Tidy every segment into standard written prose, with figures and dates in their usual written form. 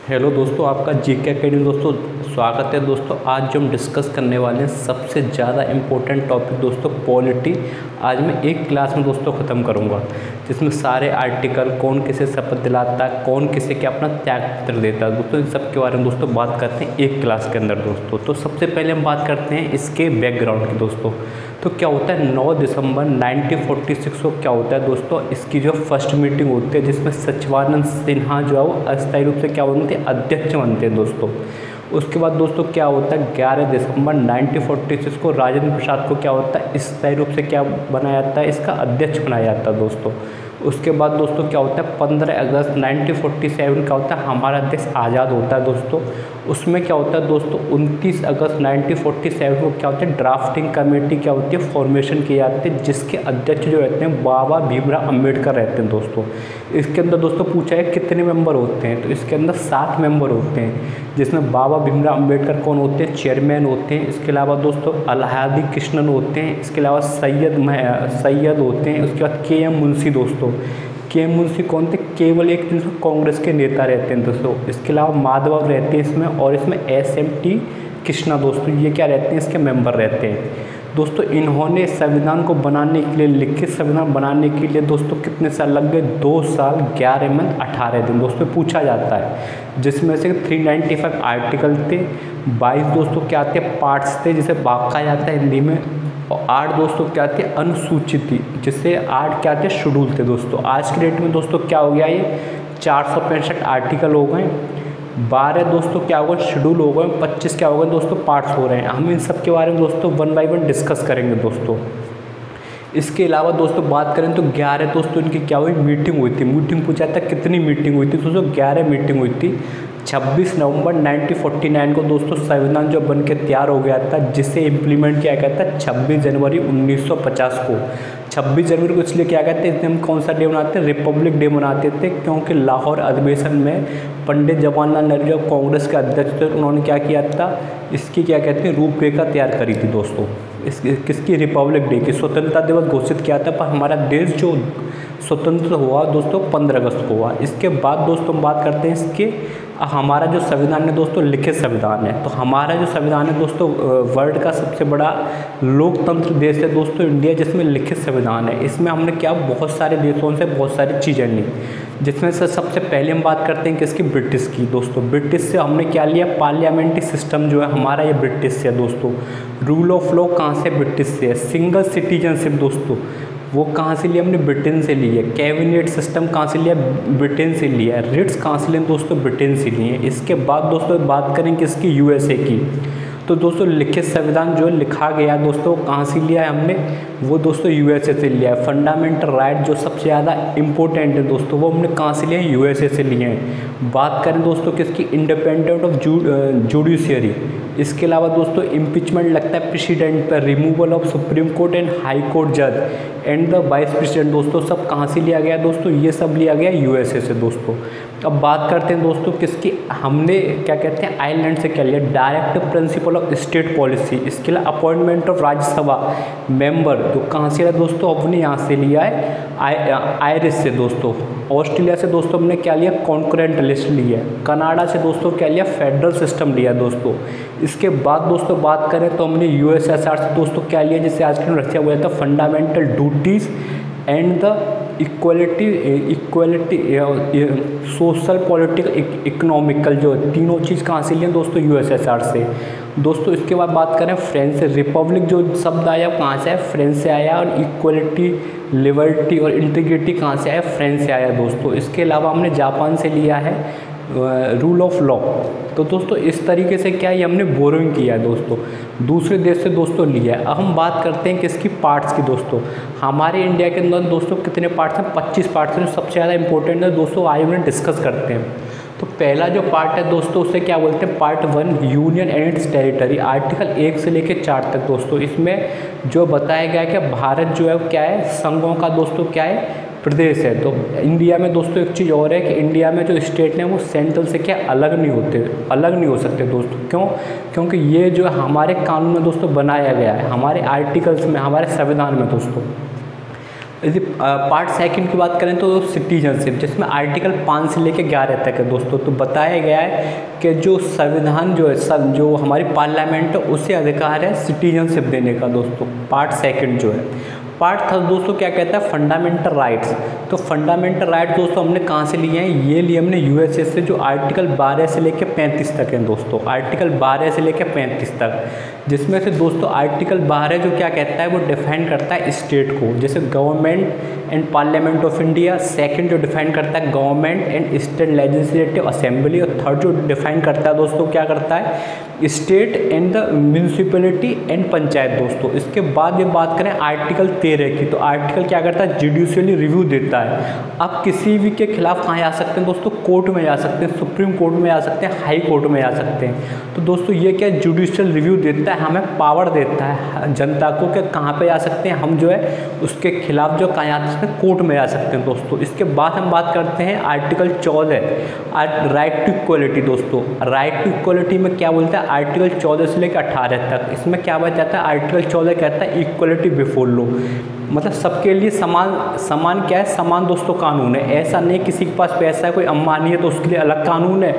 Hello दोस्तों, आपका GK academy दोस्तों स्वागत है। दोस्तों आज जो हम डिस्कस करने वाले हैं सबसे ज़्यादा इम्पोर्टेंट टॉपिक दोस्तों पॉलिटी। आज मैं एक क्लास में दोस्तों ख़त्म करूंगा, जिसमें सारे आर्टिकल, कौन किसे शपथ दिलाता है, कौन किसे क्या अपना त्यागपत्र देता है दोस्तों, इन सब के बारे में दोस्तों बात करते हैं एक क्लास के अंदर दोस्तों। तो सबसे पहले हम बात करते हैं इसके बैकग्राउंड की दोस्तों। तो क्या होता है 9 दिसंबर 1946 को क्या होता है दोस्तों, इसकी जो फर्स्ट मीटिंग होती है जिसमें सचिवानंद सिन्हा जो है वो अस्थायी रूप से क्या बनते हैं, अध्यक्ष बनते हैं दोस्तों। उसके बाद दोस्तों क्या होता है 11 दिसंबर 1946 को राजेंद्र प्रसाद को क्या होता है स्थायी रूप से क्या बनाया जाता है, इसका अध्यक्ष बनाया जाता है दोस्तों। उसके बाद दोस्तों क्या होता है 15 अगस्त 1947 क्या होता है हमारा देश आज़ाद होता है दोस्तों। उसमें क्या होता है दोस्तों 29 अगस्त 1947 को क्या होता है ड्राफ्टिंग कमेटी क्या होती है फॉर्मेशन की जाती है, जिसके अध्यक्ष जो रहते हैं बाबा भीमराव अम्बेडकर रहते हैं दोस्तों। इसके अंदर दोस्तों पूछा है कितने मेंबर होते हैं, तो इसके अंदर 7 मेंबर होते हैं, जिसमें बाबा भीमराव अम्बेडकर कौन होते हैं, चेयरमैन होते हैं। इसके अलावा दोस्तों अलाहादी कृष्णन होते हैं। इसके अलावा सैयद होते हैं। उसके बाद के एम मुंशी दोस्तों, के एम मुंशी कौन थे, केवल एक कांग्रेस के नेता रहते हैं दोस्तों। इसके अलावा माधव रहते हैं इसमें, और इसमें SMT कृष्णा दोस्तों ये क्या रहते हैं, इसके मेंबर रहते हैं दोस्तों। इन्होंने संविधान को बनाने के लिए, लिखित संविधान बनाने के लिए दोस्तों कितने साल लग गए, 2 साल 11 महीने 18 दिन दोस्तों पूछा जाता है, जिसमें से 395 आर्टिकल थे, 22 दोस्तों क्या थे पार्ट्स थे जिसे भाग कहा जाता है हिंदी में, और 8 दोस्तों क्या थे अनुसूचित थी, जिससे 8 क्या थे शेड्यूल थे दोस्तों। आज की डेट में दोस्तों क्या हो गया, ये 465 आर्टिकल हो गए, 12 दोस्तों क्या होगा शेड्यूल हो गए, 25 क्या होगा दोस्तों पार्ट्स हो रहे हैं। हम इन सब के बारे में दोस्तों 1 बाय 1 डिस्कस करेंगे दोस्तों। इसके अलावा दोस्तों बात करें तो 11 दोस्तों इनकी क्या हुई मीटिंग हुई थी। मीटिंग पूछा था कितनी मीटिंग हुई थी दोस्तों, 11 मीटिंग हुई थी। 26 नवंबर 1949 को दोस्तों संविधान जो बन के तैयार हो गया था, जिसे इम्प्लीमेंट किया गया था 26 जनवरी 1950 को। 26 जनवरी को इसलिए क्या कहते हैं, इस दिन हम कौन सा डे मनाते हैं, रिपब्लिक डे मनाते थे, क्योंकि लाहौर अधिवेशन में पंडित जवाहरलाल नेहरू जो कांग्रेस के अध्यक्ष थे, उन्होंने क्या किया था, इसकी क्या कहते हैं रूपरेखा तैयार करी थी दोस्तों। किसकी, रिपब्लिक डे की, स्वतंत्रता दिवस घोषित किया था, पर हमारा देश जो स्वतंत्र हुआ दोस्तों 15 अगस्त को हुआ। इसके बाद दोस्तों हम बात करते हैं इसके, हमारा जो संविधान है दोस्तों लिखित संविधान है। तो हमारा जो संविधान है दोस्तों वर्ल्ड का सबसे बड़ा लोकतंत्र देश है दोस्तों इंडिया, जिसमें लिखित संविधान है। इसमें हमने क्या बहुत सारे देशों से बहुत सारी चीज़ें ली, जिसमें से सबसे पहले हम बात करते हैं किसकी, ब्रिटिश की दोस्तों। ब्रिटिश से हमने क्या लिया, पार्लियामेंट्री सिस्टम जो है हमारा ये ब्रिटिश से है दोस्तों। रूल ऑफ लॉ कहाँ से, ब्रिटिश से है। सिंगल सिटीजनशिप दोस्तों वो कहाँ से लिया, हमने ब्रिटेन से लिया। कैबिनेट सिस्टम कहाँ से लिया, ब्रिटेन से लिया। रिट्स कहाँ से लिए दोस्तों, ब्रिटेन से लिए। इसके बाद दोस्तों बात करें किसकी, USA की। तो दोस्तों लिखित संविधान जो लिखा गया दोस्तों कहाँ से लिया है हमने, वो दोस्तों USA से लिया है। फंडामेंटल राइट जो सबसे ज़्यादा इंपॉर्टेंट है दोस्तों, वो हमने कहाँ से लिया है, USA से लिए हैं। बात करें दोस्तों किसकी, इंडिपेंडेंट ऑफ जुडिशियरी। इसके अलावा दोस्तों इम्पीचमेंट लगता है प्रेसिडेंट पर, removal of supreme court and high court जज एंड द वाइस प्रेसिडेंट दोस्तों सब कहाँ से लिया गया दोस्तों, ये सब लिया गया USA से दोस्तों। अब बात करते हैं दोस्तों किसकी, हमने क्या कहते हैं आयरलैंड से क्या लिया, direct principle of state policy. इसके लिए अपॉइंटमेंट ऑफ राज्यसभा मेंबर तो कहाँ से लिया दोस्तों, अपने यहाँ से लिया है आयरिश से दोस्तों। ऑस्ट्रेलिया से दोस्तों हमने क्या लिया, कॉन्करेंट लिस्ट लिया। कनाडा से दोस्तों क्या लिया, फेडरल सिस्टम लिया दोस्तों। इसके बाद दोस्तों बात करें तो हमने USSR से दोस्तों क्या लिया, जिसे आज के रखा हुआ था fundamental duties and the equality social political economical, जो तीनों चीज़ कहाँ से लिए दोस्तों, USSR से दोस्तों। इसके बाद बात करें फ्रेंच से, रिपब्लिक जो शब्द आया कहाँ से आया, फ्रेंच से आया, और इक्वलिटी, लिबर्टी और इंटीग्रिटी कहाँ से आया, फ्रेंच से आया दोस्तों। इसके अलावा हमने जापान से लिया है रूल ऑफ लॉ। तो दोस्तों इस तरीके से क्या है, हमने बोरोइंग किया है दोस्तों, दूसरे देश से दोस्तों लिया है। अब हम बात करते हैं किसकी, पार्ट्स की दोस्तों। हमारे इंडिया के अंदर दोस्तों कितने पार्ट्स हैं, 25 पार्ट्स हैं, जो सबसे ज़्यादा इंपॉर्टेंट है दोस्तों आज हम डिस्कस करते हैं। तो पहला जो पार्ट है दोस्तों उसे क्या बोलते हैं, part 1 union and it's territory. Article 1 से लेकर 4 तक दोस्तों इसमें जो बताया गया है कि भारत जो है क्या है, संघों का दोस्तों क्या है, प्रदेश है। तो इंडिया में दोस्तों एक चीज़ और है कि इंडिया में जो स्टेट हैं वो सेंट्रल से क्या अलग नहीं हो सकते दोस्तों। क्यों, क्योंकि ये जो हमारे कानून में दोस्तों बनाया गया है, हमारे आर्टिकल्स में, हमारे संविधान में दोस्तों। यदि पार्ट सेकंड की बात करें तो सिटीजनशिप, जिसमें आर्टिकल 5 से लेकर 11 तक है दोस्तों। तो बताया गया है कि जो संविधान जो है सब जो हमारी पार्लियामेंट है उसे अधिकार है सिटीजनशिप देने का दोस्तों। पार्ट सेकंड जो है। पार्ट थर्ड दोस्तों क्या कहता है, फंडामेंटल राइट्स। तो फंडामेंटल राइट दोस्तों हमने कहाँ से लिए हैं, ये लिए हमने यूएसए से, जो आर्टिकल 12 से लेकर 35 तक है दोस्तों। आर्टिकल 12 से लेकर 35 तक, जिसमें से दोस्तों आर्टिकल 12 जो क्या कहता है वो डिफाइन करता है स्टेट को, जैसे government and parliament of India. Second जो डिफाइन करता है government and state legislative assembly. और थर्ड जो डिफाइन करता है दोस्तों क्या करता है, state and the municipality and panchayat दोस्तों। इसके बाद ये बात करें आर्टिकल 13 की, तो आर्टिकल क्या करता है, जुडिशियली रिव्यू देता है। आप किसी भी के खिलाफ कहाँ जा सकते हैं दोस्तों, कोर्ट में जा सकते हैं, सुप्रीम कोर्ट में जा सकते हैं, हाई कोर्ट में जा सकते हैं। तो दोस्तों ये क्या जुडिशियल रिव्यू देता है, हमें पावर देता है जनता को कि कहाँ पे जा सकते हैं हम, जो है उसके खिलाफ जो कहाँ जा सकते हैं, कोर्ट में जा सकते हैं दोस्तों। इसके बाद हम बात करते हैं आर्टिकल 14, राइट टू इक्वलिटी दोस्तों। राइट टू इक्वलिटी में क्या बोलता है, आर्टिकल 14 से लेकर 18 तक। इसमें क्या बात जाता है, आर्टिकल 14 कहता है इक्वलिटी बिफोर लॉ, मतलब सबके लिए समान क्या है, समान दोस्तों कानून है। ऐसा नहीं किसी के पास पैसा है, कोई अंबानी है तो उसके लिए अलग कानून है,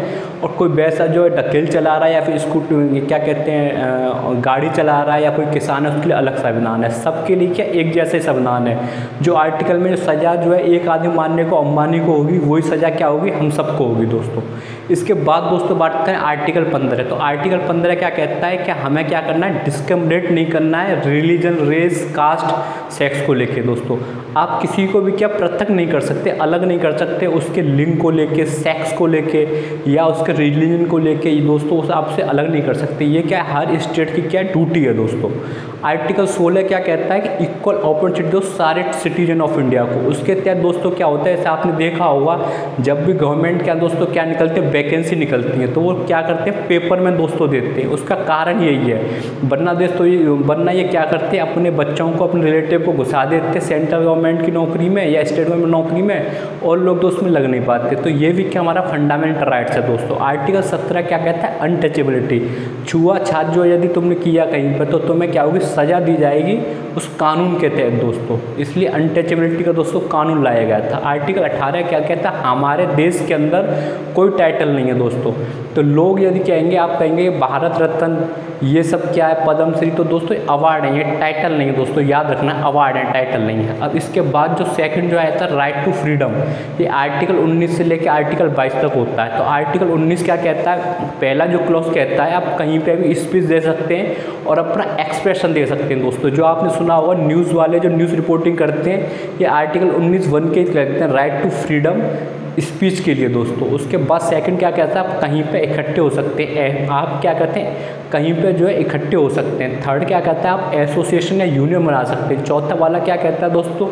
और कोई वैसा जो है डकेल चला रहा है या फिर स्कूटर क्या कहते हैं गाड़ी चला रहा है या कोई किसान है उसके लिए अलग संविधान है। सबके लिए क्या एक जैसे संविधान है। जो आर्टिकल में जो सज़ा जो है एक आदमी मारने को अंबानी को होगी, वही सज़ा क्या होगी, हम सबको होगी दोस्तों। इसके बाद दोस्तों बात करें आर्टिकल 15, तो आर्टिकल 15 क्या कहता है कि हमें क्या करना है, डिस्क्रिमिनेट नहीं करना है रिलीजन, रेस, कास्ट, सेक्स को लेके दोस्तों। आप किसी को भी क्या पृथक नहीं कर सकते, अलग नहीं कर सकते उसके लिंग को लेके, सेक्स को लेके या उसके रिलीजन को लेके दोस्तों, उसे आपसे अलग नहीं कर सकते। ये क्या हर स्टेट की क्या ड्यूटी है दोस्तों। आर्टिकल 16 क्या कहता है कि इक्वल अपॉर्चुनिटी दो सारे सिटीजन ऑफ इंडिया को। उसके तहत दोस्तों क्या होता है, ऐसे आपने देखा होगा जब भी गवर्नमेंट क्या दोस्तों क्या निकलते हैं, वैकेंसी निकलती है तो वो क्या करते हैं, पेपर में दोस्तों देते हैं। उसका कारण यही है, वरना ये क्या करते हैं, अपने बच्चों को, अपने रिलेटिव को घुसा देते हैं सेंट्रल गवर्नमेंट की नौकरी में या स्टेट गवर्नमेंट नौकरी में, और लोग दोस्त में लग नहीं पाते। तो ये भी क्या हमारा फंडामेंटल राइट्स है दोस्तों। आर्टिकल 17 क्या कहता है, अनटचेबिलिटी। छुआछूत जो यदि तुमने किया कहीं पर तो तुम्हें क्या होगी, सज़ा दी जाएगी उस कानून के तहत दोस्तों। इसलिए अनटचेबिलिटी का दोस्तों कानून लाया गया था। आर्टिकल 18 क्या कहता है, हमारे देश के अंदर कोई टाइटल नहीं है दोस्तों। तो लोग यदि कहेंगे, आप कहेंगे भारत रत्न ये सब क्या है, पद्म श्री, तो दोस्तों अवार्ड है, ये टाइटल नहीं है दोस्तों, याद रखना अवार्ड है, टाइटल नहीं है। अब इसके बाद जो सेकंड जो आया था राइट टू फ्रीडम, ये आर्टिकल 19 से लेकर आर्टिकल 22 तक होता है। तो आर्टिकल 19 क्या कहता है, पहला जो क्लॉज कहता है आप कहीं पे भी स्पीच दे सकते हैं और अपना एक्सप्रेशन दे सकते हैं दोस्तों। जो आपने सुना होगा न्यूज़ वाले जो न्यूज़ रिपोर्टिंग करते हैं, ये आर्टिकल 19(1) के कहते हैं राइट टू फ्रीडम स्पीच के लिए दोस्तों। उसके बाद सेकंड क्या कहता है, आप कहीं पे इकट्ठे हो सकते हैं, आप क्या कहते हैं कहीं पे जो है इकट्ठे हो सकते हैं। थर्ड क्या कहता है, आप एसोसिएशन या यूनियन बना सकते हैं। चौथा वाला क्या कहता है दोस्तों,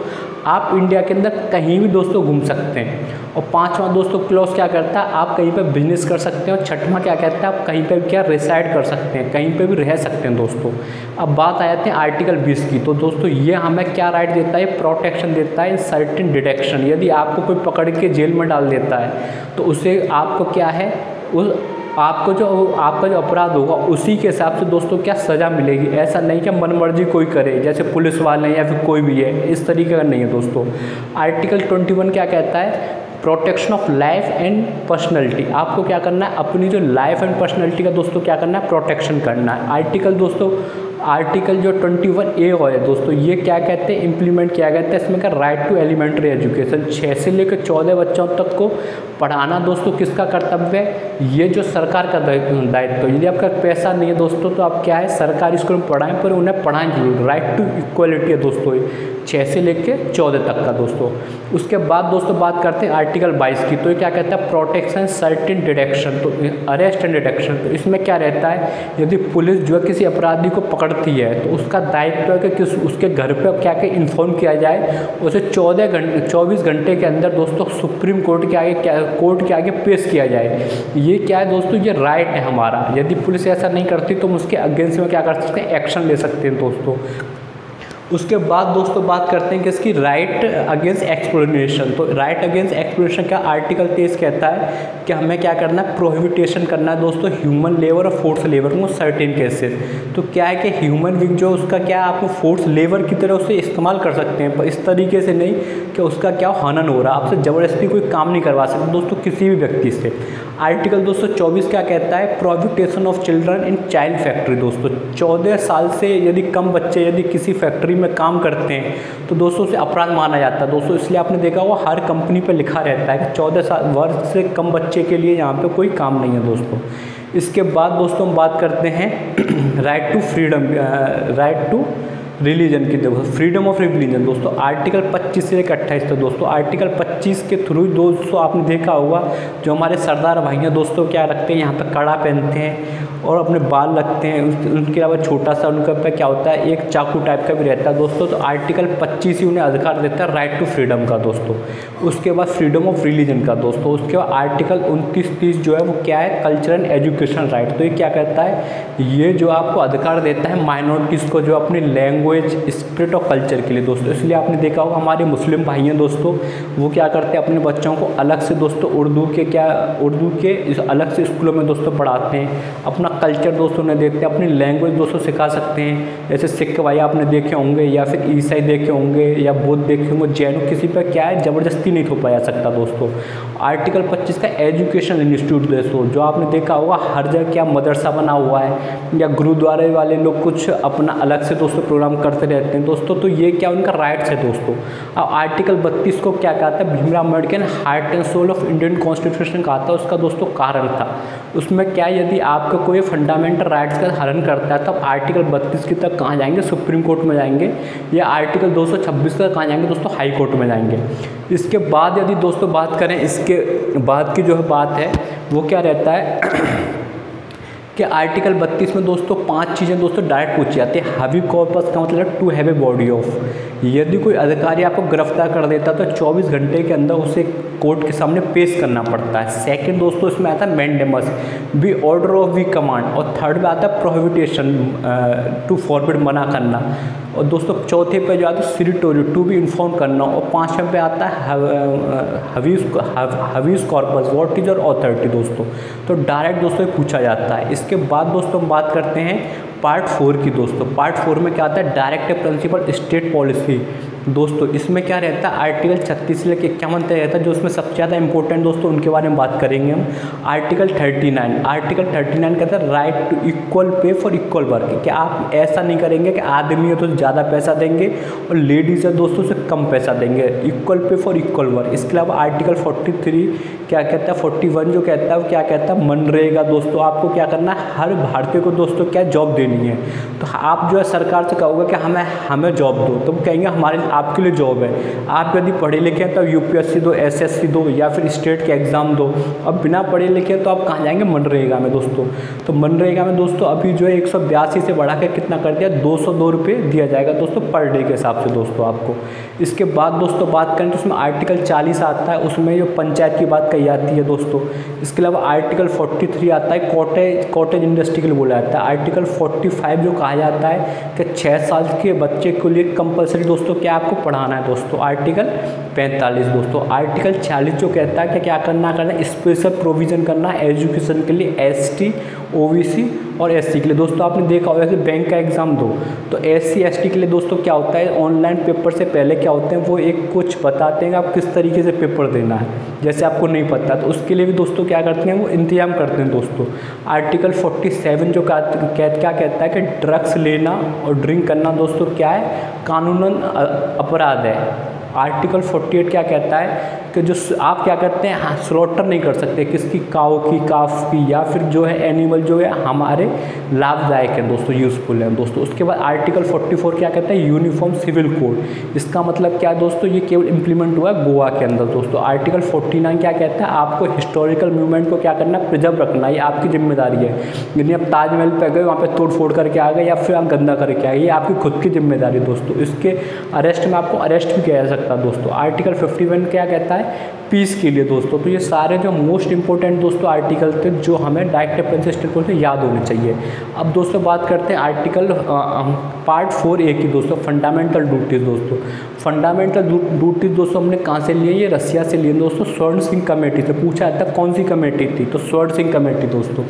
आप इंडिया के अंदर कहीं भी दोस्तों घूम सकते हैं। और पांचवा दोस्तों क्लॉज क्या करता है, आप कहीं पे बिजनेस कर सकते हैं। और छठवां क्या कहता है, आप कहीं पे क्या रिसाइड कर सकते हैं, कहीं पे भी रह सकते हैं दोस्तों। अब बात आ जाती है आर्टिकल 20 की, तो दोस्तों ये हमें क्या राइट देता है, प्रोटेक्शन देता है सर्टेन डिटेक्शन। यदि आपको कोई पकड़ के जेल में डाल देता है तो उसे आपको क्या है, उस आपका जो अपराध होगा उसी के हिसाब से दोस्तों क्या सज़ा मिलेगी। ऐसा नहीं कि मनमर्जी कोई करे, जैसे पुलिस वाले या फिर कोई भी है, इस तरीके का नहीं है दोस्तों। आर्टिकल 21 क्या कहता है, protection of life and personality. आपको क्या करना है, अपनी जो लाइफ एंड पर्सनैलिटी का दोस्तों क्या करना है, प्रोटेक्शन करना है। आर्टिकल जो 21A है दोस्तों, ये क्या कहते हैं, इम्प्लीमेंट किया गया था। इसमें का राइट टू एलिमेंट्री एजुकेशन, 6 से लेकर 14 बच्चों तक को पढ़ाना दोस्तों किसका कर्तव्य है, ये जो सरकार का दायित्व। यदि आपका पैसा नहीं है दोस्तों तो आप क्या है, सरकारी स्कूल में पढ़ाएं, पर उन्हें पढ़ाएं जरूर। राइट टू इक्वलिटी है दोस्तों, 6 से लेकर 14 तक का दोस्तों। उसके बाद दोस्तों बात करते हैं आर्टिकल 22 की, तो ये क्या कहता है, प्रोटेक्शन सर्टेन डिटेक्शन, तो अरेस्ट एंड डिटेक्शन। तो इसमें क्या रहता है, यदि पुलिस जो है किसी अपराधी को पकड़ती है तो उसका दायित्व है कि उसके घर पर क्या क्या इन्फॉर्म किया जाए, उसे 24 घंटे के अंदर दोस्तों सुप्रीम कोर्ट के आगे पेश किया जाए। ये क्या है दोस्तों, ये राइट है हमारा। यदि पुलिस ऐसा नहीं करती तो हम उसके अगेंस्ट में क्या कर सकते हैं, एक्शन ले सकते हैं दोस्तों। उसके बाद दोस्तों बात करते हैं कि इसकी राइट अगेंस्ट एक्सप्लोइटेशन। तो राइट अगेंस्ट एक्सप्लोइटेशन का आर्टिकल 23 कहता है कि हमें क्या करना है, प्रोहिबिटेशन करना है दोस्तों ह्यूमन लेबर और फोर्स लेबर को सर्टेन केसेस। तो क्या है कि ह्यूमन बीइंग जो उसका क्या आप फोर्स लेबर की तरह उसे इस्तेमाल कर सकते हैं, पर इस तरीके से नहीं कि उसका क्या हनन हो रहा, आपसे ज़बरदस्ती कोई काम नहीं करवा सकते दोस्तों किसी भी व्यक्ति से। आर्टिकल दोस्तों 24 क्या कहता है, प्रोहिबिटेशन of children in child factory. दोस्तों 14 साल से यदि कम बच्चे यदि किसी फैक्ट्री में काम करते हैं तो दोस्तों उसे अपराध माना जाता है दोस्तों। इसलिए आपने देखा होगा हर कंपनी पे लिखा रहता है कि 14 वर्ष से कम बच्चे के लिए यहाँ पे कोई काम नहीं है दोस्तों। इसके बाद दोस्तों हम बात करते हैं right to freedom, right to religion की। देखो फ्रीडम ऑफ रिलीजन दोस्तों आर्टिकल 25 से लेकर 28 तक दोस्तों। आर्टिकल 25 के थ्रू दोस्तों आपने देखा होगा जो हमारे सरदार भाइयाँ दोस्तों क्या रखते हैं, यहाँ पे कड़ा पहनते हैं और अपने बाल रखते हैं, उनके अलावा छोटा सा उनके ऊपर क्या होता है, एक चाकू टाइप का भी रहता है दोस्तों। तो आर्टिकल 25 ही उन्हें अधिकार देता है राइट टू फ्रीडम का दोस्तों। उसके बाद फ्रीडम ऑफ रिलीजन का दोस्तों। उसके बाद आर्टिकल 29-30 जो है वो क्या है, कल्चरल एजुकेशन राइट। तो ये क्या कहता है, ये जो आपको अधिकार देता है माइनॉरिटीज़ को जो अपनी लैंग्वेज, स्पिरिट और कल्चर के लिए दोस्तों। इसलिए आपने देखा होगा हमारे मुस्लिम भाई हैं दोस्तों, वो क्या करते हैं अपने बच्चों को अलग से दोस्तों उर्दू के अलग से स्कूलों में दोस्तों पढ़ाते हैं, अपना कल्चर दोस्तों ने देखते हैं, अपनी लैंग्वेज दोस्तों सिखा सकते हैं। जैसे सिख भाई आपने देखे होंगे या फिर ईसाई देखे होंगे या बौद्ध देखे होंगे, जैन, किसी पर क्या है ज़बरदस्ती नहीं थोपा जा सकता दोस्तों। आर्टिकल 25 का एजुकेशन इंस्टीट्यूट दोस्तों, जो आपने देखा होगा हर जगह क्या मदरसा बना हुआ है या गुरुद्वारे वाले लोग कुछ अपना अलग से दोस्तों प्रोग्राम करते रहते हैं दोस्तों। तो ये क्या उनका राइट्स है दोस्तों। अब आर्टिकल 32 को क्या कहता है, Bhimrao Ambedkar heart and soul of Indian constitution कहा था। उसका दोस्तों कारण था उसमें क्या, यदि आपका कोई फंडामेंटल राइट्स का हनन करता है तो आप आर्टिकल 32 की तक कहाँ जाएंगे, सुप्रीम कोर्ट में जाएंगे, या आर्टिकल 226 तक कहाँ जाएंगे दोस्तों, हाई कोर्ट में जाएंगे। इसके बाद यदि दोस्तों बात करें, इसके बाद की जो है बात है वो क्या रहता है कि आर्टिकल 32 में दोस्तों 5 चीज़ें दोस्तों डायरेक्ट पूछी जाती है। हैवी कॉर्पस का मतलब to have a body of, यदि कोई अधिकारी आपको गिरफ्तार कर देता तो 24 घंटे के अंदर उसे कोर्ट के सामने पेश करना पड़ता है। सेकंड दोस्तों इसमें आता है mandamus, be order of we command, और थर्ड में आता है प्रोहिबिटेशन, टू फॉरबिड, मना करना, और दोस्तों चौथे पे जो आता है सिरिटोरी, टू बी इन्फॉर्म करना, और पाँचवें पे आता है habeas corpus, what is your authority दोस्तों। तो डायरेक्ट दोस्तों पूछा जाता है। इसके बाद दोस्तों हम बात करते हैं पार्ट 4 की दोस्तों। पार्ट 4 में क्या आता है, डायरेक्टिव प्रिंसिपल स्टेट पॉलिसी दोस्तों। इसमें क्या रहता है, आर्टिकल 36 से लेकर 51 तक रहता है, जो उसमें सबसे ज़्यादा इंपॉर्टेंट दोस्तों उनके बारे में बात करेंगे हम। आर्टिकल 39 कहता है right to equal pay for equal work, कि आप ऐसा नहीं करेंगे कि आदमी है तो ज़्यादा पैसा देंगे और लेडीज़ है दोस्तों से कम पैसा देंगे, equal pay for equal work. इसके अलावा आर्टिकल 43 क्या कहता है, 41 जो कहता है वो क्या कहता है, मनरेगा दोस्तों, आपको क्या करना है, हर भारतीय को दोस्तों क्या जॉब देनी है। तो आप जो है सरकार से कहोगे कि हमें जॉब दो, तो वो कहेंगे हमारे आपके लिए जॉब है। आप यदि पढ़े लिखे हैं तो यूपीएससी दो, एसएससी दो, या फिर स्टेट के एग्ज़ाम दो। अब बिना पढ़े लिखे तो आप कहाँ जाएंगे, मनरेगा में दोस्तों। तो मनरेगा में दोस्तों अभी जो है 182 से बढ़ा कर कितना कर दिया, 202 रुपये दिया जाएगा दोस्तों पर डे के हिसाब से दोस्तों आपको। इसके बाद दोस्तों बात करें तो उसमें आर्टिकल 40 आता है, उसमें जो पंचायत की बात कही जाती है दोस्तों। इसके अलावा आर्टिकल 43 आता है, कॉटेज इंडस्ट्री के लिए बोला जाता है। आर्टिकल 45 जो कहा जाता है कि 6 साल के बच्चे के लिए कंपलसरी दोस्तों क्या आपको पढ़ाना है दोस्तों। आर्टिकल 45 दोस्तों। आर्टिकल 40 जो कहता है कि क्या करना है, स्पेशल प्रोविज़न करना है एजुकेशन के लिए एसटी, ओबीसी और एससी के लिए। दोस्तों आपने देखा होगा कि बैंक का एग्ज़ाम दो तो एससी एसटी के लिए दोस्तों क्या होता है, ऑनलाइन पेपर से पहले क्या होते हैं, वो एक कुछ बताते हैं कि आप किस तरीके से पेपर देना है, जैसे आपको नहीं पता तो उसके लिए भी दोस्तों क्या करते हैं, वो इंतजाम करते हैं दोस्तों। आर्टिकल 47 जो क्या कहता है कि ड्रग्स लेना और ड्रिंक करना दोस्तों क्या है, कानूनन अपराध है। आर्टिकल 48 क्या कहता है कि जो आप क्या करते हैं, स्लॉटर नहीं कर सकते किसकी, काऊ की, काफ की, या फिर जो है एनिमल जो है हमारे लाभदायक है दोस्तों, यूज़फुल है दोस्तों। उसके बाद आर्टिकल 44 क्या कहता है, यूनिफॉर्म सिविल कोड। इसका मतलब क्या है दोस्तों, ये केवल इंप्लीमेंट हुआ है गोवा के अंदर दोस्तों। आर्टिकल 49 क्या कहता है, आपको हिस्टोरिकल मूवमेंट को क्या करना है, प्रिजर्व रखना, ये आपकी जिम्मेदारी है। यदि आप ताजमहल पर गए, वहाँ पर तोड़ फोड़ करके आ गए, या फिर आप गंदा करके आ गए, ये आपकी खुद की जिम्मेदारी दोस्तों। इसके अरेस्ट में आपको अरेस्ट भी किया जा सकता करता है दोस्तों। आर्टिकल 51 क्या कहता है, पीस के लिए दोस्तों। तो ये सारे जो मोस्ट इंपॉर्टेंट दोस्तों आर्टिकल थे जो हमें डायरेक्ट अप्रेंटिस स्टेट से याद होने चाहिए। अब दोस्तों बात करते हैं आर्टिकल पार्ट 4A की दोस्तों, फंडामेंटल ड्यूटीज़ दोस्तों। फंडामेंटल ड्यूटीज़ दोस्तों हमने कहाँ से लिए, ये रसिया से लिए दोस्तों, स्वर्ण सिंह कमेटी से। पूछा जाता कौन सी कमेटी थी, तो स्वर्ण सिंह कमेटी दोस्तों।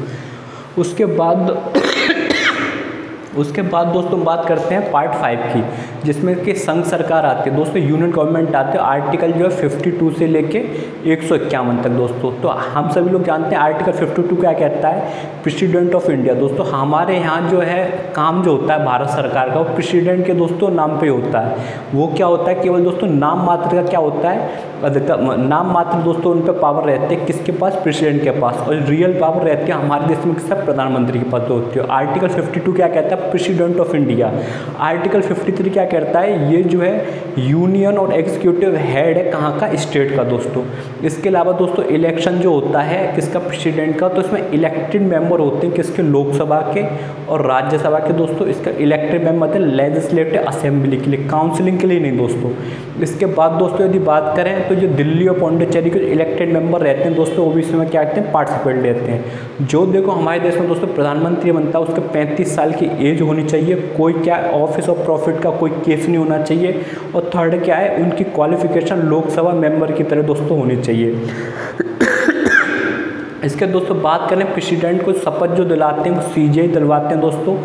उसके बाद दोस्तों बात करते हैं पार्ट 5 की, जिसमें कि संघ सरकार आती है दोस्तों, यूनियन गवर्नमेंट आते हैं। आर्टिकल जो है 52 से लेके 151 तक दोस्तों। तो हम सभी लोग जानते हैं आर्टिकल 52 क्या कहता है, प्रेसिडेंट ऑफ इंडिया दोस्तों। हमारे यहाँ जो है काम जो होता है भारत सरकार का, वो प्रेसिडेंट के दोस्तों नाम पे होता है। वो क्या होता है, केवल दोस्तों नाम मात्र का क्या होता है, नाम मात्र दोस्तों उन पर पावर रहते हैं, किसके पास, प्रेसिडेंट के पास। और रियल पावर रहती है हमारे देश में किसका, प्रधानमंत्री के पास होती है। आर्टिकल 52 क्या कहता है, प्रेसिडेंट ऑफ इंडिया। आर्टिकल 53 क्या कहता है, ये जो है यूनियन और एग्जीक्यूटिव हेड है कहाँ का, स्टेट का दोस्तों। इसके अलावा दोस्तों इलेक्शन जो होता है किसका, प्रेसिडेंट का। तो इसमें इलेक्टेड मेंबर होते हैं किसके, लोकसभा के और राज्यसभा के दोस्तों। इसका इलेक्टेड मेंबर है लेजिस्लेटिव असेंबली के लिए, काउंसिलिंग के लिए नहीं दोस्तों। इसके बाद दोस्तों यदि बात करें तो जो दिल्ली और पौंडीचेरी के इलेक्टेड मेंबर रहते हैं दोस्तों, वो भी इसमें क्या करते हैं, पार्टिसिपेट लेते हैं। जो देखो हमारे देश में दोस्तों प्रधानमंत्री बनता है, उसके 35 साल की एज होनी चाहिए, कोई क्या ऑफिस ऑफ प्रॉफिट का कोई केस नहीं होना चाहिए। और थर्ड क्या है, उनकी क्वालिफिकेशन लोकसभा मेंबर की तरह दोस्तों होनी चाहिए। इसके दोस्तों बात करें, प्रेसिडेंट को शपथ जो दिलाते हैं वो CGI दिलवाते हैं दोस्तों।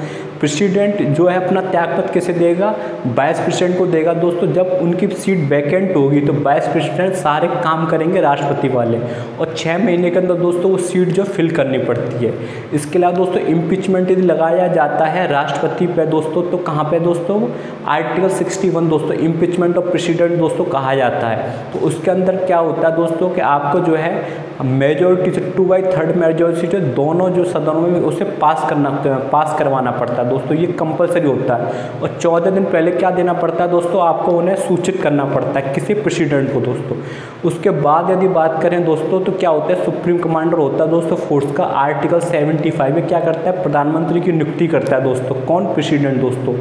प्रेसिडेंट जो है अपना त्यागपत्र किसे देगा, वाइस प्रेसिडेंट को देगा दोस्तों। जब उनकी सीट वैकेंट होगी तो वाइस प्रेसिडेंट सारे काम करेंगे राष्ट्रपति वाले, और 6 महीने के अंदर दोस्तों वो सीट जो फिल करनी पड़ती है। इसके अलावा दोस्तों इम्पीचमेंट यदि लगाया जाता है राष्ट्रपति पे दोस्तों, तो कहाँ पे दोस्तों, आर्टिकल 61 दोस्तों, इम्पीचमेंट ऑफ प्रेसिडेंट दोस्तों कहा जाता है। तो उसके अंदर क्या होता है दोस्तों कि आपको जो है मेजोरिटी से 2/3 मेजोरिटी से दोनों जो सदनों में उसे पास करवाना पड़ता है दोस्तों। ये कंपलसरी होता है। और 14 दिन पहले क्या देना पड़ता है दोस्तों, आपको उन्हें सूचित करना पड़ता है किसी प्रेसिडेंट को दोस्तों। उसके बाद यदि बात करें दोस्तों तो क्या होता है, सुप्रीम कमांडर होता है दोस्तों फोर्स का। आर्टिकल 75 में क्या करता है, प्रधानमंत्री की नियुक्ति करता है दोस्तों, कौन, प्रेसिडेंट दोस्तों।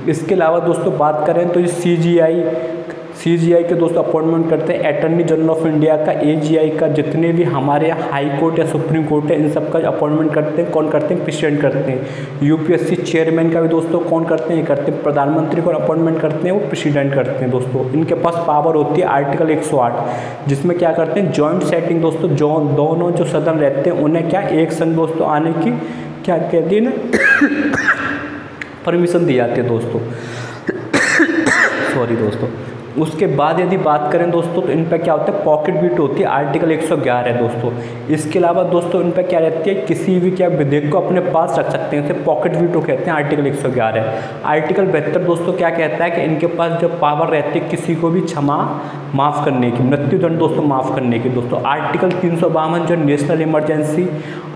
इसके अलावा दोस्तों बात करें तो ये CGI के दोस्तों अपॉइंटमेंट करते हैं। अटॉर्नी जनरल ऑफ इंडिया का, AGI का, जितने भी हमारे यहाँ हाई कोर्ट या सुप्रीम कोर्ट है, इन सब का अपॉइंटमेंट करते हैं, कौन करते हैं, प्रेसिडेंट करते हैं। UPSC चेयरमैन का भी दोस्तों कौन करते हैं, ये करते हैं प्रधानमंत्री को अपॉइंटमेंट करते हैं, वो प्रेसिडेंट करते हैं दोस्तों। इनके पास पावर होती है आर्टिकल 108, जिसमें क्या करते हैं, जॉइंट सेटिंग दोस्तों, जो दोनों जो सदन रहते हैं उन्हें क्या एक संग दोस्तों आने की क्या कहती है ना परमिशन दी जाती है दोस्तों। सॉरी दोस्तों। उसके बाद यदि बात करें दोस्तों तो इन पर क्या होता है, पॉकेट वीटो होती है, आर्टिकल 111 है दोस्तों। इसके अलावा दोस्तों इन पर क्या रहती है, किसी भी क्या विधेयक को अपने पास रख सकते हैं, इसे पॉकेट वीटो कहते हैं, आर्टिकल 111 है। आर्टिकल 72 दोस्तों क्या कहता है कि इनके पास जो पावर रहती है किसी को भी क्षमा माफ़ करने की, मृत्युदंड दोस्तों माफ़ करने की दोस्तों। आर्टिकल 352 जो national emergency,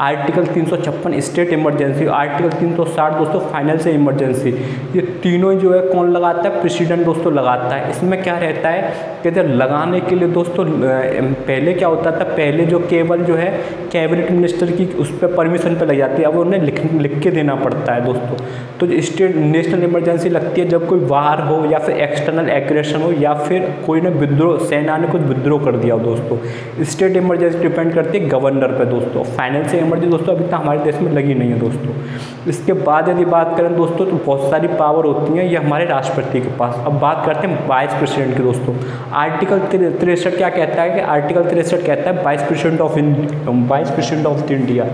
article 356 state emergency, article 360 दोस्तों फाइनेंशियल इमरजेंसी, ये तीनों जो है कौन लगाता है, प्रेसिडेंट दोस्तों लगाता है। इसमें क्या रहता है कि इधर लगाने के लिए दोस्तों पहले क्या होता था, पहले जो केवल जो है कैबिनेट मिनिस्टर की उस पर परमिशन पर लग जाती है, अब उन्हें लिख के देना पड़ता है दोस्तों। तो स्टेट नेशनल इमरजेंसी लगती है जब कोई वार हो या फिर एक्सटर्नल एग्रेशन हो या फिर कोई ने विद्रोह, सेना ने कुछ विद्रोह कर दिया हो दोस्तों। स्टेट इमरजेंसी डिपेंड करती है गवर्नर पर दोस्तों। फाइनेंशियल इमरजेंसी दोस्तों अभी तक हमारे देश में लगी नहीं है दोस्तों। इसके बाद यदि बात करें दोस्तों तो बहुत सारी पावर होती हैं ये हमारे राष्ट्रपति के पास। अब बात करते हैं वाइस प्रेसिडेंट की दोस्तों। आर्टिकल 63 क्या कहता है कि आर्टिकल 63 कहता है vice president of India.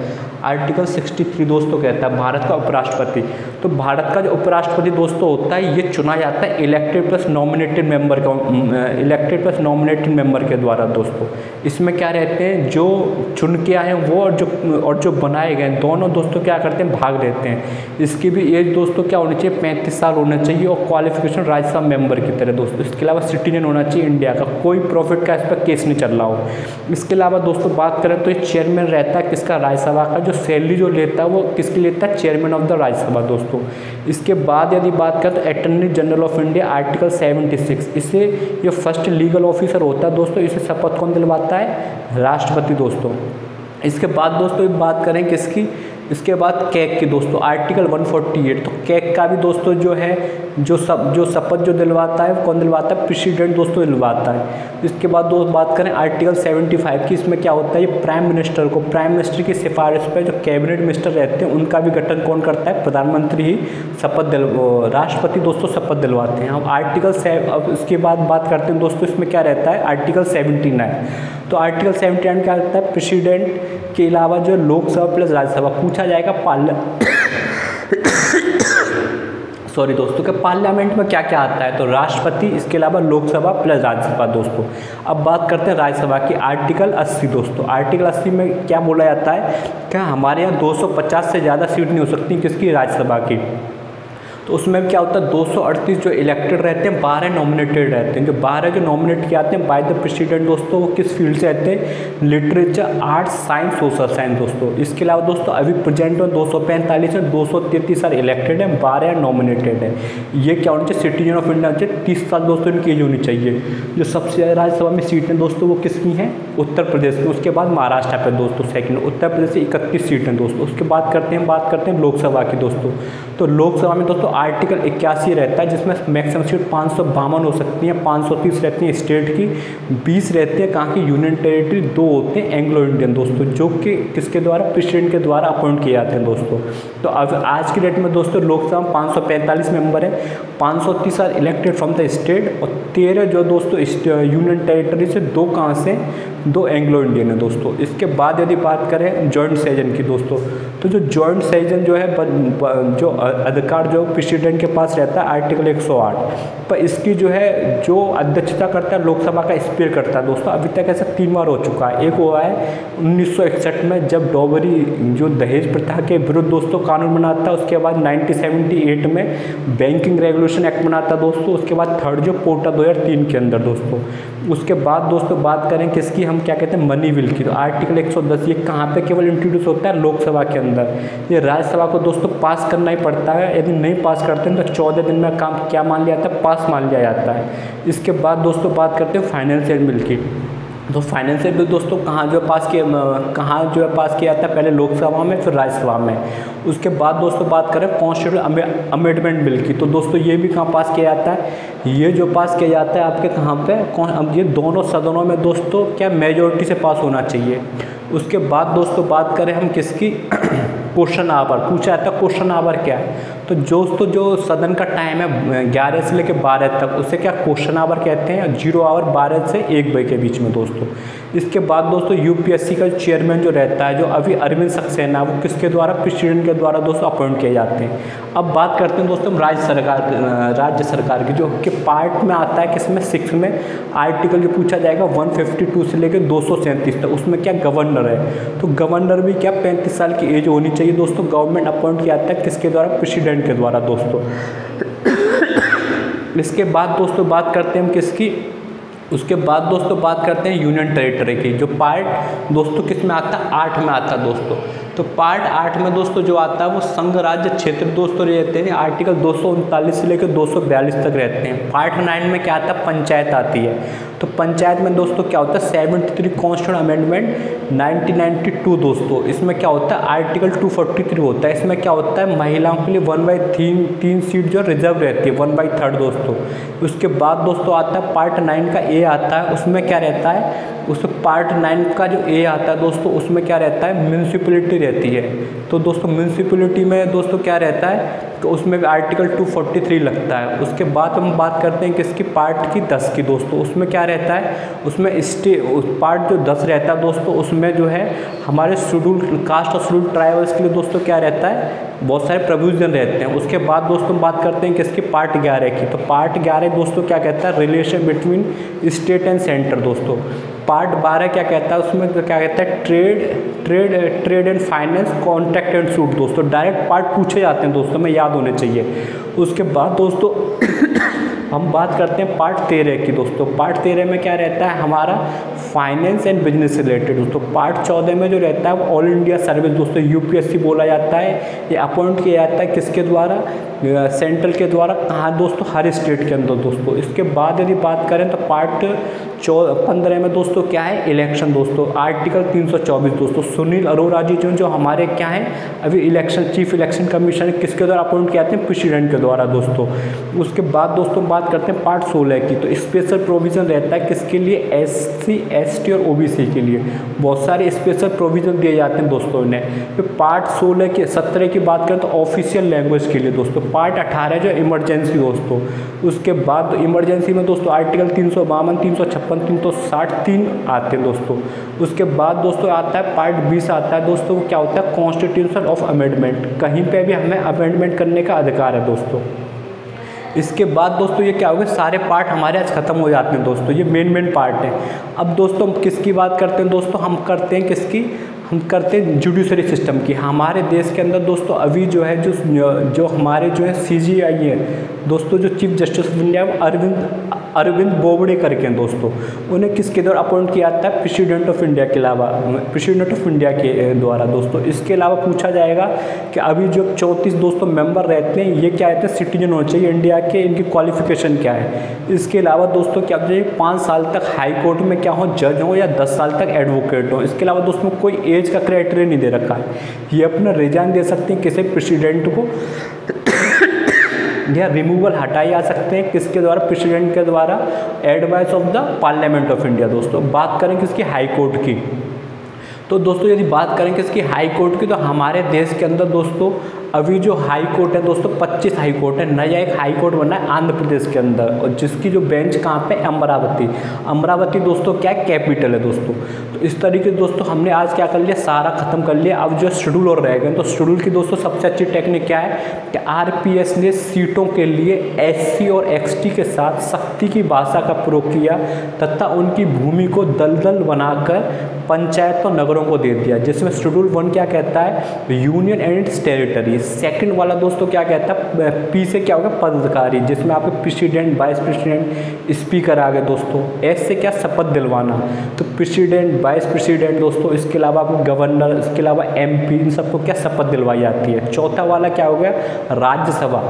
Article 63 दोस्तों कहता है भारत का उपराष्ट्रपति। तो भारत का जो उपराष्ट्रपति दोस्तों होता है ये चुना जाता है इलेक्टेड प्लस नॉमिनेटेड मेंबर के द्वारा दोस्तों। इसमें क्या रहते हैं, जो चुन के आए हैं वो और जो बनाए गए दोनों दोस्तों क्या करते हैं, भाग लेते हैं। इसकी भी एज दोस्तों क्या होनी चाहिए, 35 साल होना चाहिए और क्वालिफिकेशन राज्यसभा मेंबर की तरह दोस्तों। इसके अलावा सिटीजन होना चाहिए इंडिया का, कोई प्रॉफिट का इस पर केस नहीं चल रहा हो। इसके अलावा दोस्तों बात करें तो ये चेयरमैन रहता है किसका, राज्यसभा का। जो सैलरी जो लेता है वो किसकी लेता है, चेयरमैन ऑफ द राज्यसभा दोस्तों। इसके बाद यदि बात करें तो attorney general of India, article 76, इससे ये फर्स्ट लीगल ऑफिसर होता है दोस्तों। इसे शपथ कौन दिलवाता है, राष्ट्रपति दोस्तों। इसके बाद दोस्तों बात करें किसकी, इसके बाद कैग की दोस्तों आर्टिकल 148, तो कैग का भी दोस्तों जो है जो शपथ जो दिलवाता है कौन दिलवाता है, प्रेसिडेंट दोस्तों दिलवाता है। इसके बाद दोस्त बात करें आर्टिकल 75 की, इसमें क्या होता है, ये प्राइम मिनिस्टर की सिफारिश पर जो कैबिनेट मिनिस्टर रहते हैं उनका भी गठन कौन करता है, प्रधानमंत्री ही राष्ट्रपति दोस्तों शपथ दिलवाते हैं। अब इसके बाद बात करते हैं दोस्तों, इसमें क्या रहता है आर्टिकल 79। तो आर्टिकल 79 क्या रहता है, प्रेसिडेंट के अलावा जो लोकसभा प्लस राज्यसभा पूछा जाएगा सॉरी दोस्तों कि पार्लियामेंट में क्या क्या आता है, तो राष्ट्रपति, इसके अलावा लोकसभा प्लस राज्यसभा दोस्तों। अब बात करते हैं राज्यसभा की, आर्टिकल 80 दोस्तों। आर्टिकल 80 में क्या बोला जाता है, क्या हमारे यहाँ 250 से ज़्यादा सीट नहीं हो सकती किसकी, राज्यसभा की। तो उसमें क्या होता है 238 जो इलेक्टेड रहते हैं, 12 नॉमिनेटेड रहते हैं। जो 12 जो नॉमिनेट किए आते हैं बाय द प्रेसिडेंट दोस्तों, वो किस फील्ड से रहते हैं, literature, arts, science, social science दोस्तों। इसके अलावा दोस्तों अभी प्रेजेंट में 245 में 233 साल इलेक्टेड हैं, 12 नॉमिनेटेड हैं। ये क्या होना चाहिए, सिटीजन ऑफ इंडिया होना चाहिए, 30 साल दोस्तों इनकी एज होनी चाहिए। जो सबसे ज़्यादा राज्यसभा में सीटें दोस्तों वो किसकी हैं, उत्तर प्रदेश की। उसके बाद महाराष्ट्र पे दोस्तों सेकंड, उत्तर प्रदेश से 31 सीटें दोस्तों। उसके बाद करते हैं लोकसभा की दोस्तों। तो लोकसभा में दोस्तों आर्टिकल 81 रहता है, जिसमें मैक्सिमम सीट 552 हो सकती हैं, 530 रहती हैं स्टेट की, 20 रहती है कहाँ की, यूनियन टेरिटरी, 2 होते हैं एंग्लो इंडियन दोस्तों, जो कि किसके द्वारा, प्रेसिडेंट के द्वारा अपॉइंट किए जाते हैं दोस्तों। तो अब आज की डेट में दोस्तों लोकसभा 545 मेंबर है, 530 are elected from the state और 13 जो दोस्तों यूनियन टेरिटरी से, 2 कहाँ से, 2 एंग्लो इंडियन है दोस्तों। इसके बाद यदि बात करें जॉइंट सेशन की दोस्तों, तो जो जॉइंट सेशन जो है जो अधिकार जो प्रेसिडेंट के पास रहता है आर्टिकल 108 पर, इसकी जो है जो अध्यक्षता करता है लोकसभा का स्पीकर करता है दोस्तों। अभी तक ऐसा 3 बार हो चुका है। एक हुआ है 1961 में जब डॉबरी जो दहेज प्रथा के विरुद्ध दोस्तों कानून बनाता है, उसके बाद 1978 में बैंकिंग रेगुलेशन एक्ट बनाता है दोस्तों। उसके बाद थर्ड जो पोर्टा 2003 के अंदर दोस्तों। उसके बाद दोस्तों बात करें किसकी, हम क्या कहते हैं, मनी बिल की। तो आर्टिकल 110 ये कहाँ पे केवल इंट्रोड्यूस होता है, लोकसभा के अंदर। ये राज्यसभा को दोस्तों पास करना ही पड़ता है, यदि नहीं पास करते हैं तो 14 दिन में काम क्या मान लिया जाता है, पास मान लिया जाता है। इसके बाद दोस्तों बात करते हैं फाइनेंशियल बिल की। तो फाइनेंशियल बिल दोस्तों कहाँ जो है पास किया जाता है, पहले लोकसभा में फिर राज्यसभा में। उसके बाद दोस्तों बात करें कॉन्स्टिट्यूशन अमेंडमेंट बिल की, तो दोस्तों ये भी कहाँ पास किया जाता है, ये जो पास किया जाता है आपके कहाँ पे, अब ये दोनों सदनों में दोस्तों क्या मेजोरिटी से पास होना चाहिए। उसके बाद दोस्तों बात करें हम किसकी, क्वेश्चन आवर पूछा जाता है। क्वेश्चन आवर क्या है, तो दोस्तों जो सदन का टाइम है 11 से लेकर 12 तक, उसे क्या क्वेश्चन आवर कहते हैं। 0 आवर 12 से 1 बजे के बीच में दोस्तों। इसके बाद दोस्तों यूपीएससी का चेयरमैन जो रहता है, जो अभी अरविंद सक्सेना, वो किसके द्वारा, प्रेसिडेंट के द्वारा दोस्तों अपॉइंट किए जाते हैं। अब बात करते हैं दोस्तों राज्य सरकार की, जो कि पार्ट में आता है किसमें, 6 में। आर्टिकल जो पूछा जाएगा 152 से लेकर 237 तक, उसमें क्या गवर्नर है। तो गवर्नर भी क्या 35 साल की एज होनी चाहिए दोस्तों। गवर्नमेंट अपॉइंट किया जाता है किसके द्वारा, प्रेसिडेंट के द्वारा दोस्तों। इसके बाद दोस्तों बात करते हैं हम किसकी, उसके बाद दोस्तों बात करते हैं यूनियन टेरिटरी की। जो पार्ट दोस्तों किस में आता है, 8 में आता है दोस्तों। तो पार्ट 8 में दोस्तों जो आता है वो संघ राज्य क्षेत्र दोस्तों रहते हैं, आर्टिकल 239 से लेकर 242 तक रहते हैं। पार्ट 9 में क्या आता है, पंचायत आती है। तो पंचायत में दोस्तों क्या होता है, 73 कॉन्स्टिट्यूशन अमेंडमेंट 1992 दोस्तों। इसमें क्या होता है, आर्टिकल 243 होता है। इसमें क्या होता है, महिलाओं के लिए 1/3 सीट जो रिजर्व रहती है, 1/3 दोस्तों। उसके बाद दोस्तों आता है पार्ट 9 का ए आता है, उसमें क्या रहता है, उसमें पार्ट 9 का जो ए आता है दोस्तों, उसमें क्या रहता है, म्यूनसिपैलिटी रहती है। तो दोस्तों म्यूनसिपैलिटी में दोस्तों क्या रहता है, तो उसमें भी आर्टिकल 243 लगता है। उसके बाद हम बात करते हैं किसकी, पार्ट की 10 की दोस्तों। उसमें क्या रहता है, उसमें पार्ट जो 10 रहता है दोस्तों, उसमें जो है हमारे शेड्यूल कास्ट और शेड्यूल ट्राइबल्स के लिए दोस्तों क्या रहता है, बहुत सारे प्रोविजन रहते हैं। उसके बाद दोस्तों बात करते हैं किसकी, पार्ट 11 की। तो पार्ट 11 दोस्तों क्या कहता है, relation between state and centre दोस्तों। पार्ट 12 क्या कहता है, उसमें क्या कहता है, trade and finance, contract and suit दोस्तों। डायरेक्ट पार्ट पूछे जाते हैं दोस्तों, में याद होने चाहिए। उसके बाद दोस्तों हम बात करते हैं पार्ट 13 की दोस्तों। पार्ट 13 में क्या रहता है हमारा फाइनेंस एंड बिजनेस रिलेटेड दोस्तों। पार्ट 14 में जो रहता है वो ऑल इंडिया सर्विस दोस्तों, यूपीएससी बोला जाता है। ये अपॉइंट किया जाता है किसके द्वारा, सेंट्रल के द्वारा। कहाँ दोस्तों, हर स्टेट के अंदर दोस्तों। इसके बाद यदि बात करें तो पार्ट 15 में दोस्तों क्या है, इलेक्शन दोस्तों। आर्टिकल 324 दोस्तों, सुनील अरोड़ा जी जो हमारे क्या है अभी इलेक्शन चीफ इलेक्शन कमीशन किसके द्वारा अपॉइंट किए जाते हैं, प्रेसिडेंट के द्वारा दोस्तों। उसके बाद दोस्तों बात करते हैं पार्ट 16 की, तो स्पेशल प्रोविज़न रहता है किसके लिए, SC ST और OBC के लिए। बहुत सारे स्पेशल प्रोविज़न दिए जाते हैं दोस्तों इन्हें। फिर पार्ट 17 की बात करें तो ऑफिशियल लैंग्वेज के लिए दोस्तों। पार्ट 18 जो इमरजेंसी दोस्तों। उसके बाद इमरजेंसी में दोस्तों आर्टिकल 352, 356, 360 आते हैं दोस्तों। उसके बाद दोस्तों आता है पार्ट 20 आता है दोस्तों। क्या होता है, कॉन्स्टिट्यूशन ऑफ अमेंडमेंट। कहीं पे भी हमें अमेंडमेंट करने का अधिकार है दोस्तों। इसके बाद दोस्तों ये क्या हो गया, सारे पार्ट हमारे आज खत्म हो जाते हैं दोस्तों। ये मेन पार्ट है। अब दोस्तों हम किसकी बात करते हैं दोस्तों, हम करते हैं किसकी, हम करते हैं जुडिशरी सिस्टम की। हमारे देश के अंदर दोस्तों अभी जो है जो हमारे जो है CJI है दोस्तों, जो chief justice of India Arvind Bobde करके हैं दोस्तों। उन्हें किसके द्वारा अपॉइंट किया जाता है, प्रेसिडेंट ऑफ इंडिया के अलावा, प्रेसिडेंट ऑफ इंडिया के द्वारा दोस्तों। इसके अलावा पूछा जाएगा कि अभी जो 34 दोस्तों मेंबर रहते हैं ये क्या रहते हैं, सिटीजन होने चाहिए इंडिया के, इनकी क्वालिफिकेशन क्या है। इसके अलावा दोस्तों क्या चाहिए, 5 साल तक हाई कोर्ट में क्या हो, जज हो, या 10 साल तक एडवोकेट हो। इसके अलावा दोस्तों कोई एज का क्राइटेरिया नहीं दे रखा है। ये अपना रिजाइन दे सकते हैं किसी प्रेसिडेंट को या रिमूवल हटाए जा सकते हैं किसके द्वारा, प्रेसिडेंट के द्वारा, advice of the parliament of India दोस्तों। बात करें किसकी, हाई कोर्ट की। तो दोस्तों यदि बात करें किसकी, हाई कोर्ट की, तो हमारे देश के अंदर दोस्तों अभी जो हाई कोर्ट है दोस्तों 25 हाई कोर्ट है। नया एक हाई कोर्ट बना है आंध्र प्रदेश के अंदर, और जिसकी जो बेंच कहाँ पे, अमरावती दोस्तों क्या है, कैपिटल है दोस्तों। तो इस तरीके से दोस्तों हमने आज क्या कर लिया, सारा खत्म कर लिया। अब जो शेड्यूल और रह गए, तो शेड्यूल की दोस्तों सबसे अच्छी टेक्निक क्या है कि RPS ने सीटों के लिए SC और XT के साथ सख्ती की भाषा का प्रयोग किया तथा उनकी भूमि को दलदल बनाकर पंचायत और नगरों को दे दिया। जिसमें शेड्यूल 1 क्या कहता है, union and it's territory. Second वाला दोस्तों क्या कहता है, P से क्या होगा, पदाधिकारी, जिसमें आपके प्रेसिडेंट, वाइस प्रेसिडेंट, स्पीकर आ गए दोस्तों। S से क्या, शपथ दिलवाना, तो प्रेसिडेंट, वाइस प्रेसिडेंट दोस्तों। इसके अलावा आपको गवर्नर, इसके अलावा MP, इन सबको क्या शपथ दिलवाई जाती है। चौथा वाला क्या हो गया, राज्यसभा,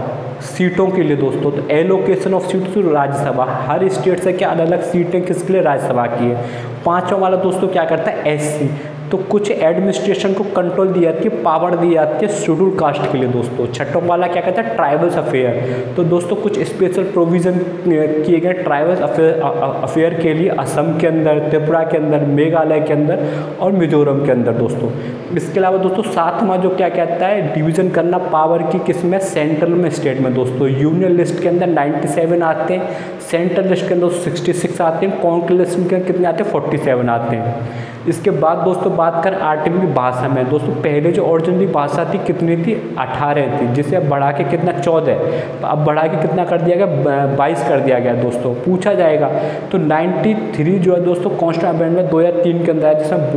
सीटों के लिए दोस्तों। तो allocation of seats to Rajya Sabha, हर स्टेट से क्या अलग अलग सीटें किसके लिए, राज्यसभा की है। पांचवा वाला दोस्तों क्या करता है, SC, तो कुछ एडमिनिस्ट्रेशन को कंट्रोल दी जाती है, पावर दी जाती है शेड्यूल कास्ट के लिए दोस्तों। छठों वाला क्या कहता है, ट्राइबल्स अफेयर, तो दोस्तों कुछ स्पेशल प्रोविज़न किए गए ट्राइबल्स अफेयर के लिए असम के अंदर, त्रिपुरा के अंदर, मेघालय के अंदर और मिजोरम के अंदर दोस्तों। इसके अलावा दोस्तों सातवां जो क्या कहता है, डिवीज़न करना पावर की, किस में, सेंट्रल में, स्टेट में दोस्तों। यूनियन लिस्ट के अंदर 97 आते हैं, सेंट्रल लिस्ट के अंदर 66 आते हैं, कॉन्करेंट लिस्ट के कितने आते हैं, 47 आते हैं। इसके बाद दोस्तों बात करें आर्टिकल की भाषा में दोस्तों, पहले जो ओरिजिनली भाषा थी कितनी थी, 18 थी, जिसे अब बढ़ा के कितना, 14, तो अब बढ़ा के कितना कर दिया गया, 22 कर दिया गया दोस्तों। पूछा जाएगा तो 93 जो है दोस्तों कॉन्स्टिट्यूशन अमेंडमेंट 2003 के अंदर है, जिसमें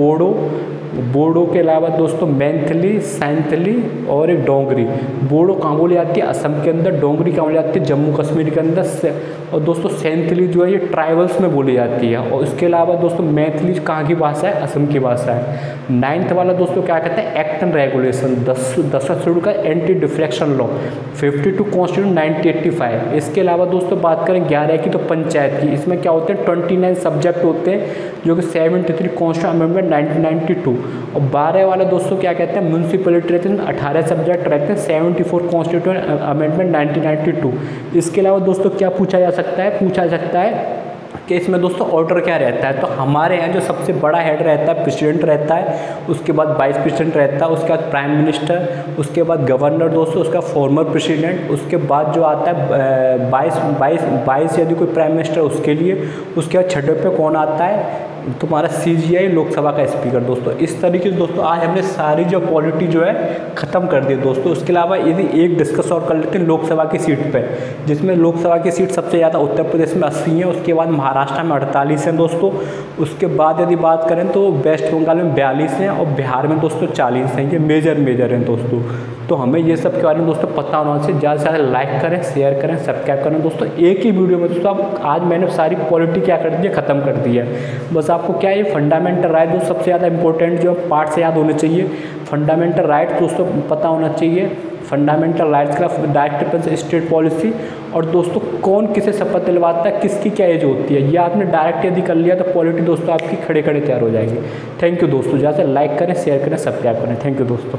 बोडो के अलावा दोस्तों मैथिली, सैंथली और एक डोंगरी। बोडो कहाँ बोली जाती है, असम के अंदर। डोंगरी कहाँ बोली जाती है, जम्मू कश्मीर के अंदर। और दोस्तों सैंथली जो है ये ट्राइबल्स में बोली जाती है। और इसके अलावा दोस्तों मैथिली कहाँ की भाषा है, असम की भाषा है। 9th वाला दोस्तों क्या कहते हैं, एक्ट एंड रेगुलेशन, 10वां शेड्यूल का एंटी डिफ्रैक्शन लॉ, 52 कॉन्स्टिट्यूशन 1985। इसके अलावा दोस्तों बात करें 11 की, तो पंचायत की, इसमें क्या होते हैं, 29 सब्जेक्ट होते हैं, जो कि 73 कॉन्स्टिट्यूशन अमेंडमेंट 1992। और 12 वाला दोस्तों क्या कहते हैं, म्यूनसिपैलिटी रहते हैं, 18 सब्जेक्ट रहते हैं, 74 कॉन्स्टिट्यूशन अमेंडमेंट 1992। इसके अलावा दोस्तों क्या पूछा जा सकता है कि इसमें दोस्तों ऑर्डर क्या रहता है। तो हमारे यहाँ जो सबसे बड़ा हेड रहता है, प्रेसिडेंट रहता है, उसके बाद वाइस प्रेसिडेंट रहता है, उसके बाद प्राइम मिनिस्टर, उसके बाद गवर्नर दोस्तों, उसका फॉर्मर प्रेसिडेंट, उसके बाद जो आता है 22 यदि कोई प्राइम मिनिस्टर उसके लिए, उसके बाद छठे पे कौन आता है, तुम्हारा CJI लोकसभा का स्पीकर दोस्तों। इस तरीके से दोस्तों आज हमने सारी जो पॉलिटी जो है ख़त्म कर दी दोस्तों। उसके अलावा यदि एक डिस्कस और कर लेते हैं लोकसभा की सीट पे, जिसमें लोकसभा की सीट सबसे ज़्यादा उत्तर प्रदेश में 80 है, उसके बाद महाराष्ट्र में 48 हैं दोस्तों। उसके बाद यदि बात करें तो वेस्ट बंगाल में 42 हैं और बिहार में दोस्तों 40 हैं। ये मेजर हैं दोस्तों। तो तो हमें ये सब के बारे में दोस्तों पता होना चाहिए। ज़्यादा से ज़्यादा लाइक करें, शेयर करें, सब्सक्राइब करें दोस्तों। एक ही वीडियो में दोस्तों अब आज मैंने सारी पॉलिटी क्या कर दी है, ख़त्म कर दी है। बस आपको क्या है, फंडामेंटल राइट दोस्तों सबसे ज़्यादा इंपॉर्टेंट जो पार्ट से याद होने चाहिए। फंडामेंटल राइट दोस्तों पता होना चाहिए, फंडामेंटल राइट्स का डायरेक्ट डिफेंस स्टेट पॉलिसी, और दोस्तों कौन किसे शपथ दिलवाता है, किसकी क्या एज होती है, ये आपने डायरेक्ट यदि कर लिया तो पॉलिटी दोस्तों आपकी खड़े खड़े तैयार हो जाएगी। थैंक यू दोस्तों, ज़्यादा से लाइक करें, शेयर करें, सब्सक्राइब करें। थैंक यू दोस्तों।